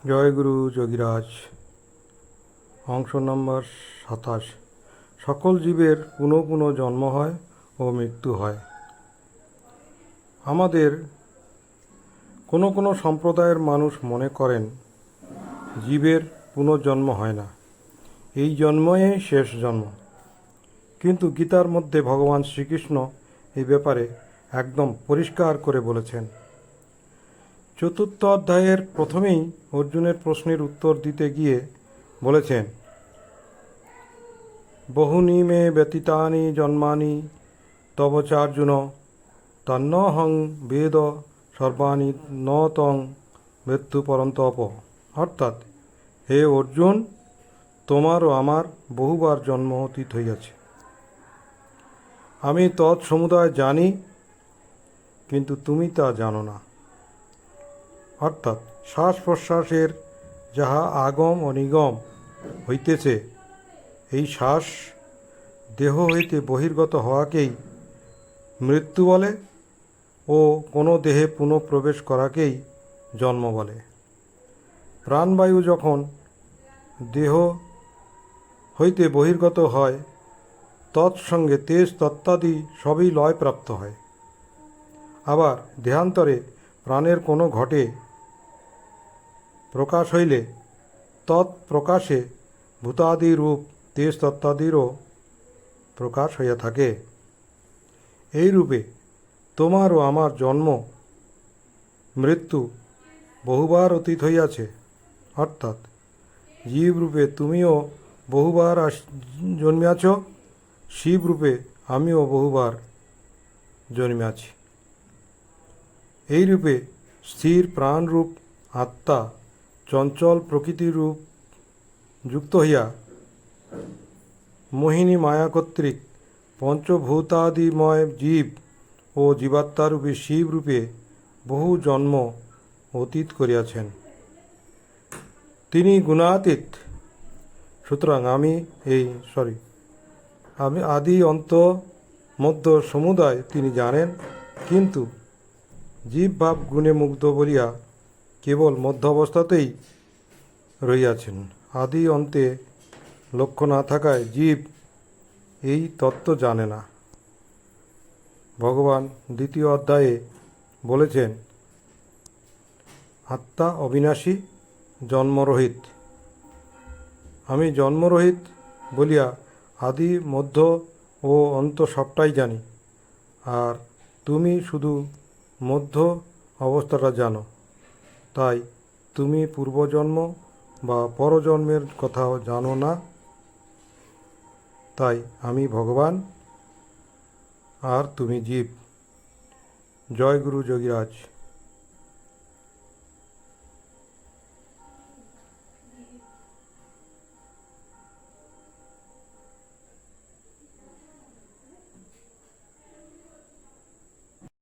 জয়গুরু যোগীরাজ। অংশ নম্বর 27। সকল জীবের পুনঃ পুনঃ জন্ম হয় ও মৃত্যু হয়। আমাদের কোনো কোনো সম্প্রদায়ের মানুষ মনে করেন জীবের পুনর্জন্ম হয় না, এই জন্মই শেষ জন্ম। কিন্তু গীতার মধ্যে ভগবান শ্রীকৃষ্ণ এই ব্যাপারে একদম পরিষ্কার করে বলেছেন। চতুর্থ অধ্যায়ের প্রথমেই অর্জুনের প্রশ্নের উত্তর দিতে গিয়ে বলেছেন, বহুনি মে ব্যতীতানি জন্মানি তব চার্জুন তন্নহং বেদ সর্বাণি ন তং মৃত্যু পরন্তপ। অর্থাৎ, হে অর্জুন, তোমার ও আমার বহুবার জন্ম অতীত হইয়াছে। আমি তৎসমুদয় জানি, কিন্তু তুমি তা জানো না। অর্থাৎ, শ্বাস প্রশ্বাসের যাহা আগম ও নিগম হইতেছে, এই শ্বাস দেহ হইতে বহির্গত হওয়াকেই মৃত্যু বলে ও কোনো দেহে পুনঃ প্রবেশ করাকেই জন্ম বলে। প্রাণবায়ু যখন দেহ হইতে বহির্গত হয়, তৎসঙ্গে তেজ তত্ত্বাদি সবই লয়প্রাপ্ত হয়। আবার দেহান্তরে প্রাণের কোনো ঘটে প্রকাশ হইলে তৎপ্রকাশে ভূতাদি রূপ তেজ তত্ত্বাদিরও প্রকাশ হইয়া থাকে। এই রূপে তোমার ও আমার জন্ম মৃত্যু বহুবার অতীত হইয়াছে। অর্থাৎ, জীবরূপে তুমিও বহুবার জন্মিয়াছ, শিবরূপে আমিও বহুবার জন্মিয়াছি। এই রূপে স্থির প্রাণরূপ আত্মা চঞ্চল প্রকৃতিরূপ যুক্ত হইয়া মোহিনী মায়া কর্তৃক পঞ্চভূতাদিময় জীব ও জীবাত্মারূপে শিবরূপে বহু জন্ম অতীত করিয়াছেন। তিনি গুণাতীত, সুতরাং আমি আদি অন্ত মধ্য সমুদয় তিনি জানেন, কিন্তু জীবভাব গুণে মুগ্ধ বলিয়া কেবল মধ্য অবস্থাতেই রহিয়াছেন। আদি অন্তে লক্ষ্য না থাকায় জীব এই তত্ত্ব জানে না। ভগবান দ্বিতীয় অধ্যায়ে বলেছেন, আত্মা অবিনাশী, জন্মরহিত। আমি জন্মরহিত বলিয়া আদি মধ্য ও অন্ত সবটাই জানি, আর তুমি শুধু মধ্য অবস্থাটা জানো। তাই তুমি পূর্বজন্ম বা পরজন্মের কথাও জানো না। তাই আমি ভগবান আর তুমি জীব। জয় গুরু যোগীরাজ।